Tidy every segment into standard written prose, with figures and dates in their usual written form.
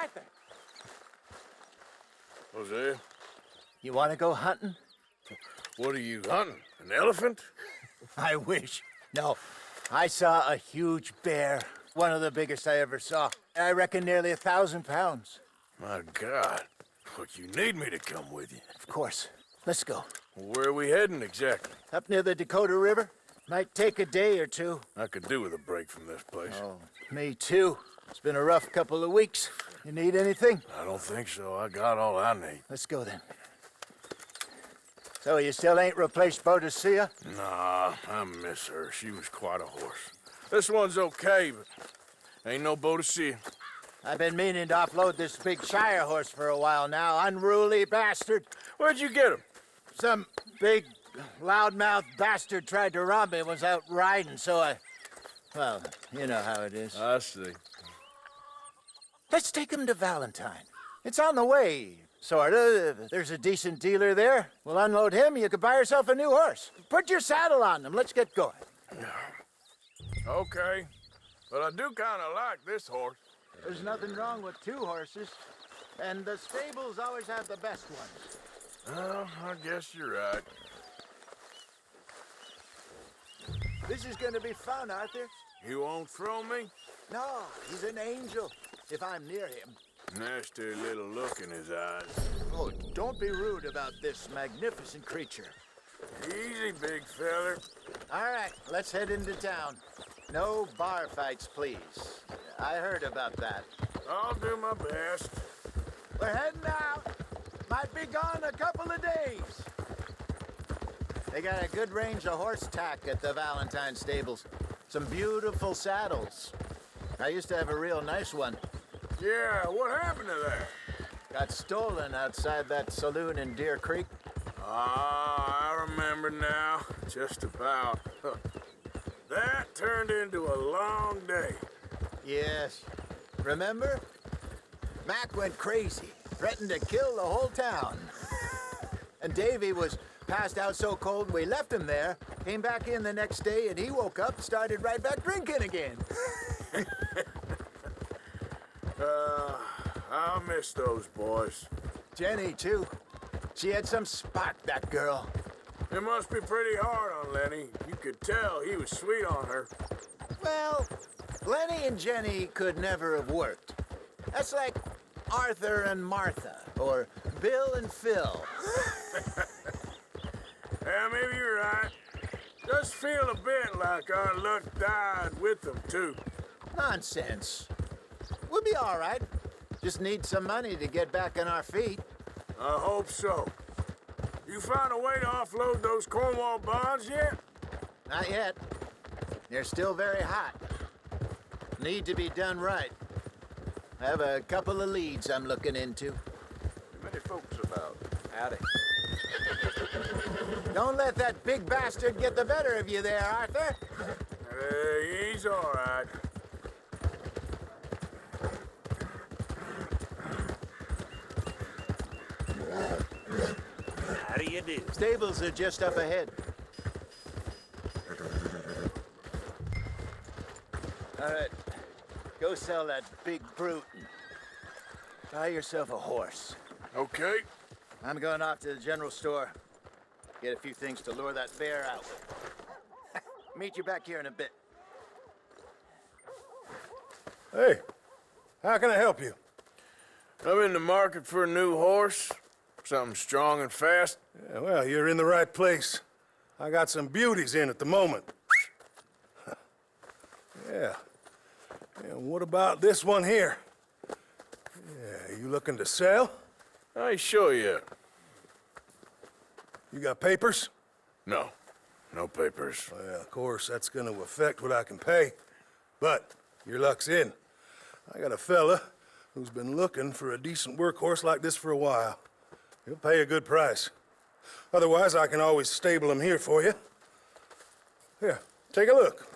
Arthur, Jose, you want to go hunting? what are you hunting? An elephant? I wish. No, I saw a huge bear. One of the biggest I ever saw. I reckon nearly 1,000 pounds. My God. Look, you need me to come with you. Of course. Let's go. Where are we heading exactly? Up near the Dakota River. Might take a day or two. I could do with a break from this place. Oh, me too. It's been a rough couple of weeks. You need anything? I don't think so. I got all I need. Let's go then. So you still ain't replaced Boadicea? Nah, I miss her. She was quite a horse. This one's okay, but ain't no Boadicea. I've been meaning to offload this big Shire horse for a while now. Unruly bastard. Where'd you get him? Some big, loudmouth bastard tried to rob me and was out riding, so well, you know how it is. I see. Let's take him to Valentine. It's on the way, sorta. There's a decent dealer there. We'll unload him, you could buy yourself a new horse. Put your saddle on him, let's get going. Okay, but I do kind of like this horse. There's nothing wrong with two horses, and the stables always have the best ones. Well, I guess you're right. This is gonna be fun, Arthur. You won't throw me? No, he's an angel, if I'm near him. Nasty little look in his eyes. Oh, don't be rude about this magnificent creature. Easy, big feller. All right, let's head into town. No bar fights, please. I heard about that. I'll do my best. We're heading out. Might be gone a couple of days. They got a good range of horse tack at the Valentine stables. Some beautiful saddles. I used to have a real nice one. Yeah, what happened to that? Got stolen outside that saloon in Deer Creek. Ah, I remember now. Just about. That turned into a long day. Yes. Remember? Mac went crazy, threatened to kill the whole town. And Davy was passed out so cold we left him there, came back in the next day, and he woke up, started right back drinking again. I miss those boys. Jenny, too. She had some spark, that girl. It must be pretty hard on Lenny. You could tell he was sweet on her. Well, Lenny and Jenny could never have worked. That's like Arthur and Martha, or Bill and Phil. Yeah, maybe you're right. Does feel a bit like our luck died with them, too. Nonsense. We'll be all right. Just need some money to get back on our feet. I hope so. You found a way to offload those Cornwall bonds yet? Not yet. They're still very hot. Need to be done right. I have a couple of leads I'm looking into. Many folks about. Howdy. Don't let that big bastard get the better of you there, Arthur. He's all right. How do you do? Stables are just up ahead. All right. Go sell that big brute and buy yourself a horse. Okay. I'm going off to the general store. Get a few things to lure that bear out. Meet you back here in a bit. Hey, how can I help you? I'm in the market for a new horse. Something strong and fast. Yeah, well, you're in the right place. I got some beauties in at the moment. Yeah. And what about this one here? Yeah, you looking to sell? I ain't sure yet. You got papers? No. No papers. Well, of course, that's gonna affect what I can pay. But your luck's in. I got a fella who's been looking for a decent workhorse like this for a while. He'll pay a good price. Otherwise, I can always stable him here for you. Here, take a look.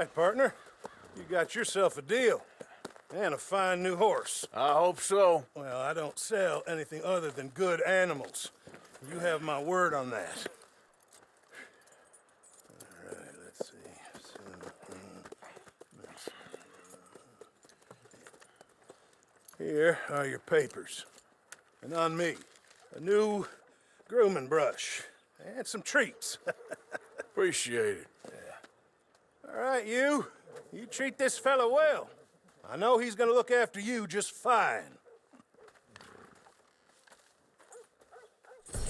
right, partner. You got yourself a deal. And a fine new horse. I hope so. Well, I don't sell anything other than good animals. You have my word on that. All right, let's see. Here are your papers. And on me, a new grooming brush and some treats. Appreciate it. All right, you treat this fella well. I know he's gonna look after you just fine.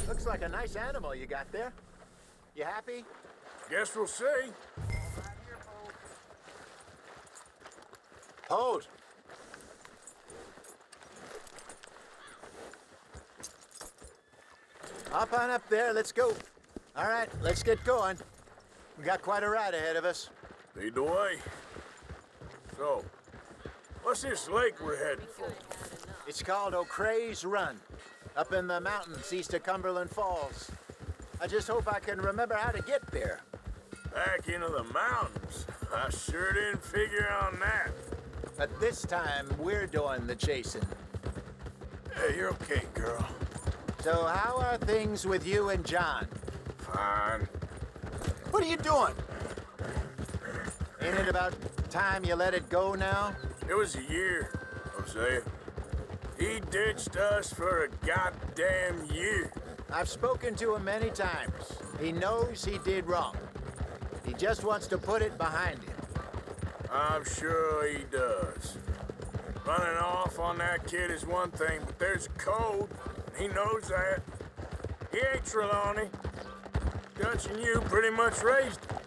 Looks like a nice animal you got there. You happy? Guess we'll see. Hold. Hop on up there, let's go. All right, let's get going. We got quite a ride ahead of us. Lead the way. So, what's this lake we're heading for? It's called O'Creagh's Run, up in the mountains east of Cumberland Falls. I just hope I can remember how to get there. Back into the mountains? I sure didn't figure on that. But this time, we're doing the chasing. Hey, you're okay, girl. So how are things with you and John? Fine. What are you doing? Ain't it about time you let it go now? It was a year, Hosea. He ditched us for a goddamn year. I've spoken to him many times. He knows he did wrong. He just wants to put it behind him. I'm sure he does. Running off on that kid is one thing, but there's a code. He knows that. He ain't Trelawney. Dutch and you pretty much raised him.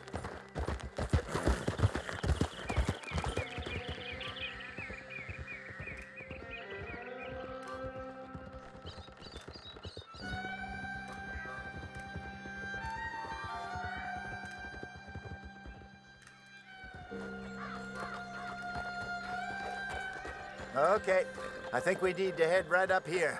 Okay, I think we need to head right up here.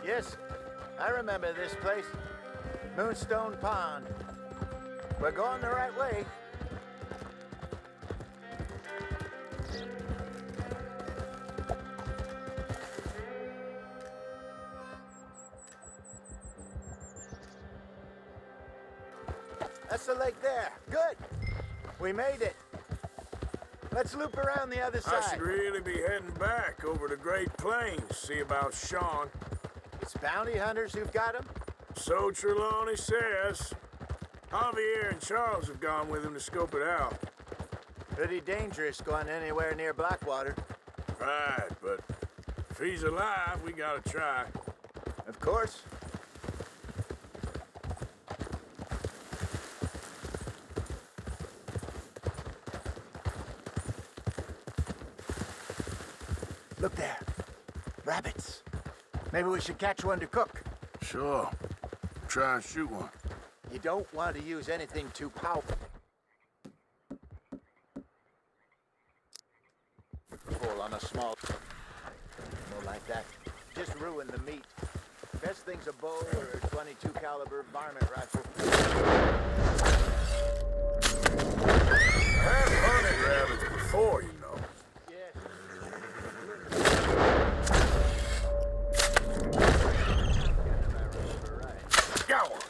Yes, I remember this place. Moonstone Pond. We're going the right way. That's the lake there. Good. We made it. Let's loop around the other side. I should really be heading back over the Great Plains, see about Sean. It's bounty hunters who've got him? So Trelawney says. Javier and Charles have gone with him to scope it out. Pretty dangerous going anywhere near Blackwater. Right, but if he's alive, we gotta try. Of course. Look there. Rabbits. Maybe we should catch one to cook. Sure. Try and shoot one. You don't want to use anything too powerful. On a small... More like that. Just ruin the meat. Best thing's a bow or a 22 caliber varmint rifle. I've hunted rabbits before, you know. Yes. Got one.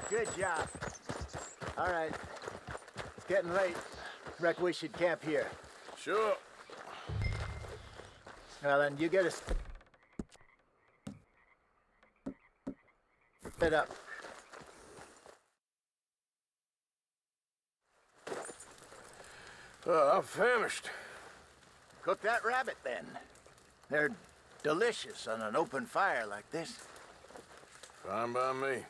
Good job. All right. It's getting late. Reckon we should camp here. Sure. Well, then you get us set up. I'm famished. Cook that rabbit then. They're delicious on an open fire like this. Fine by me.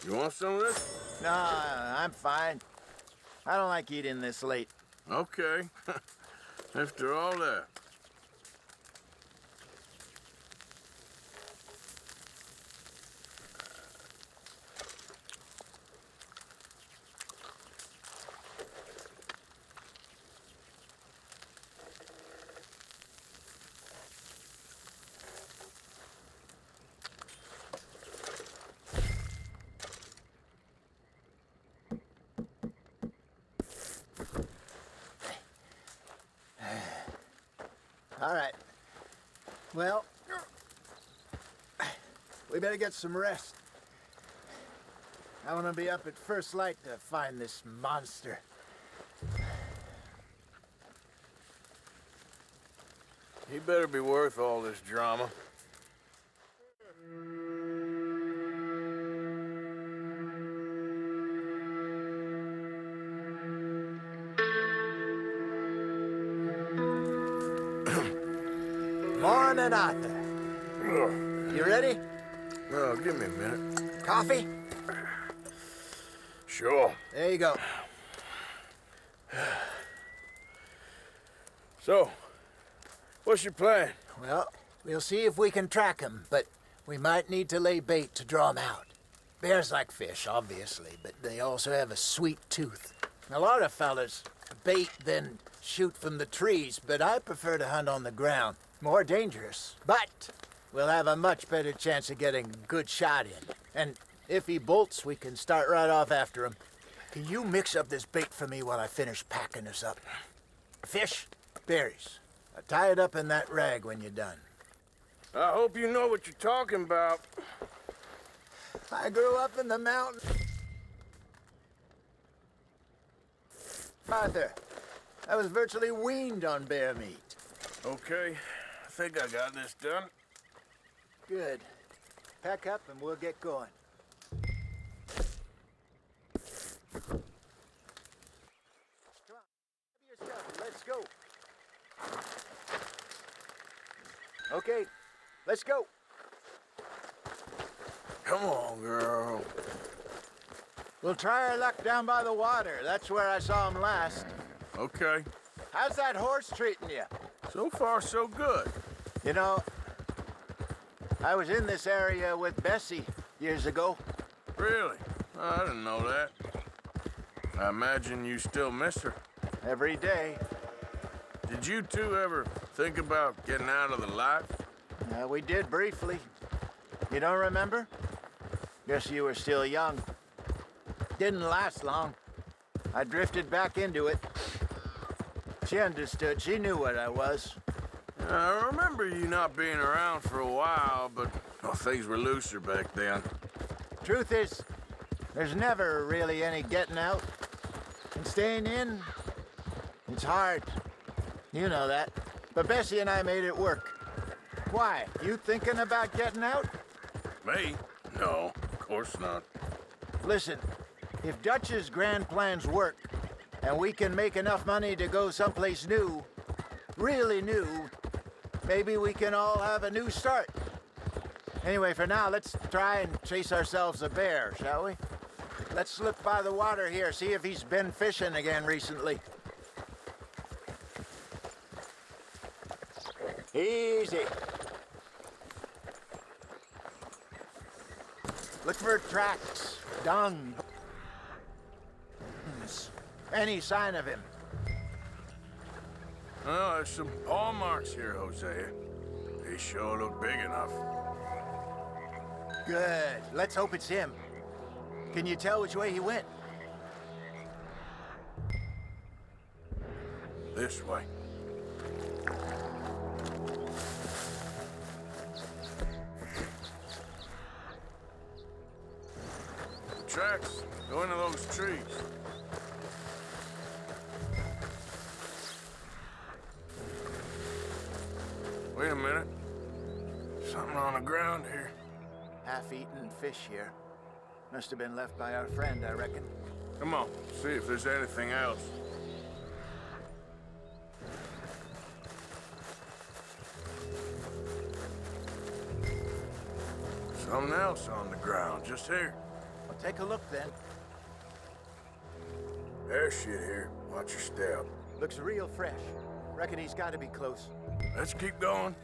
You want some of this? No, I'm fine. I don't like eating this late. Okay. After all that. All right. Well, we better get some rest. I want to be up at first light to find this monster. He better be worth all this drama. Morning, Arthur. You ready? Oh, give me a minute. Coffee? Sure. There you go. So, what's your plan? Well, we'll see if we can track him, but we might need to lay bait to draw him out. Bears like fish, obviously, but they also have a sweet tooth. A lot of fellas bait, then shoot from the trees, but I prefer to hunt on the ground. More dangerous, but we'll have a much better chance of getting a good shot in. And if he bolts, we can start right off after him. Can you mix up this bait for me while I finish packing this up? Fish, berries. Tie it up in that rag when you're done. I hope you know what you're talking about. I grew up in the mountains. Arthur, I was virtually weaned on bear meat. Okay, I think I got this done. Good. Pack up and we'll get going. Come on, grab your stuff. Let's go. Okay, let's go. Come on, girl. We'll try our luck down by the water. That's where I saw him last. Okay. How's that horse treating you? So far, so good. You know, I was in this area with Bessie years ago. Really? I didn't know that. I imagine you still miss her. Every day. Did you two ever think about getting out of the life? We did briefly. You don't remember? Guess you were still young. Didn't last long. I drifted back into it. She understood. She knew what I was. I remember you not being around for a while, but well, things were looser back then. Truth is, there's never really any getting out. And staying in, it's hard. You know that. But Bessie and I made it work. Why? You thinking about getting out? Me? No, of course not. Listen, if Dutch's grand plans work, and we can make enough money to go someplace new, really new, maybe we can all have a new start. Anyway, for now, let's try and chase ourselves a bear, shall we? Let's look by the water here, see if he's been fishing again recently. Easy. Look for tracks, dung, any sign of him. Oh, there's some paw marks here, Hosea. They sure look big enough. Good. Let's hope it's him. Can you tell which way he went? This way. Tracks go into those trees. Wait a minute. Something on the ground here. Half-eaten fish here. Must have been left by our friend, I reckon. Come on, see if there's anything else. Something else on the ground, just here. I'll Take a look then. There's shit here. Watch your step. Looks real fresh. Reckon he's got to be close. Let's keep going.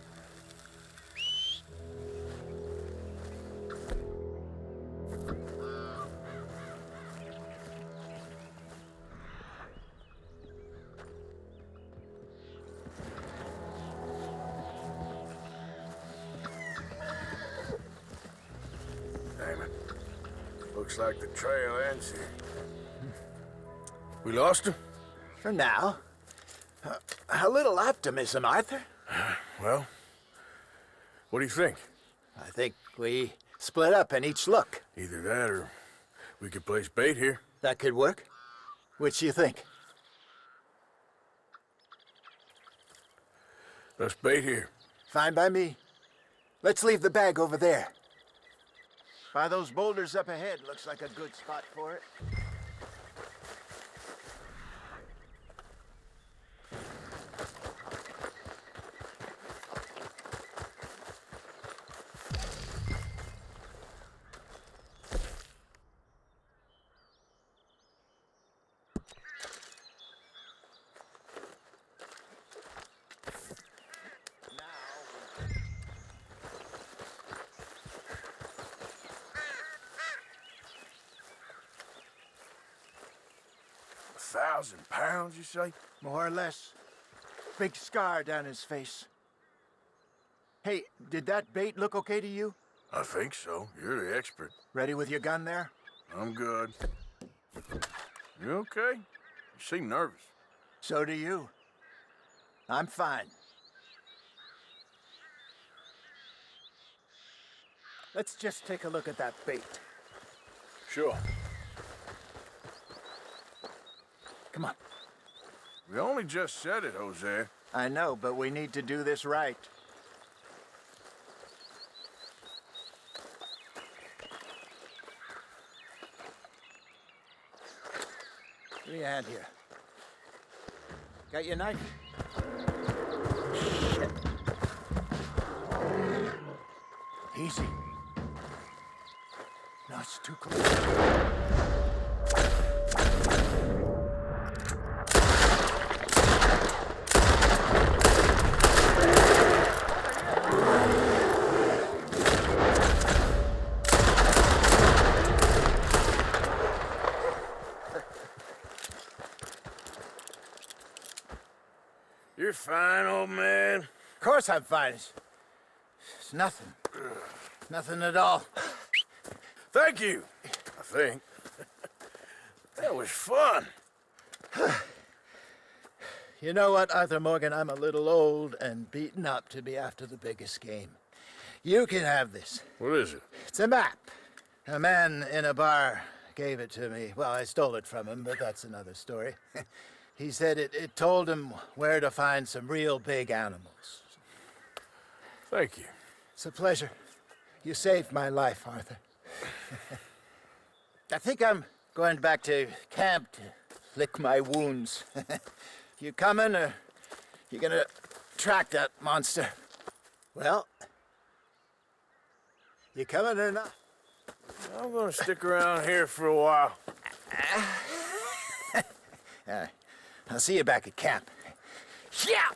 Damn it. Looks like the trail ends here. We lost him? For now. A little optimism, Arthur. Well, what do you think? I think we split up and each look. Either that or we could place bait here. That could work. Which you think? Let's bait here. Fine by me. Let's leave the bag over there. By those boulders up ahead, looks like a good spot for it. £1,000, you say? More or less. Big scar down his face. Hey, did that bait look okay to you? I think so. You're the expert. Ready with your gun there? I'm good. You okay? You seem nervous. So do you. I'm fine. Let's just take a look at that bait. Sure. Come on. We only just said it, Jose. I know, but we need to do this right. Give me a hand here. Got your knife? Shit. Easy. No, it's too close. You're fine, old man. Of course I'm fine. It's nothing. Nothing at all. Thank you, I think. That was fun. You know what, Arthur Morgan? I'm a little old and beaten up to be after the biggest game. You can have this. What is it? It's a map. A man in a bar gave it to me. Well, I stole it from him, but that's another story. He said it told him where to find some real big animals. Thank you. It's a pleasure. You saved my life, Arthur. I think I'm going back to camp to lick my wounds. You coming, or you gonna track that monster? Well, you coming or not? I'm gonna stick around here for a while. All right. I'll see you back at camp. Yeah!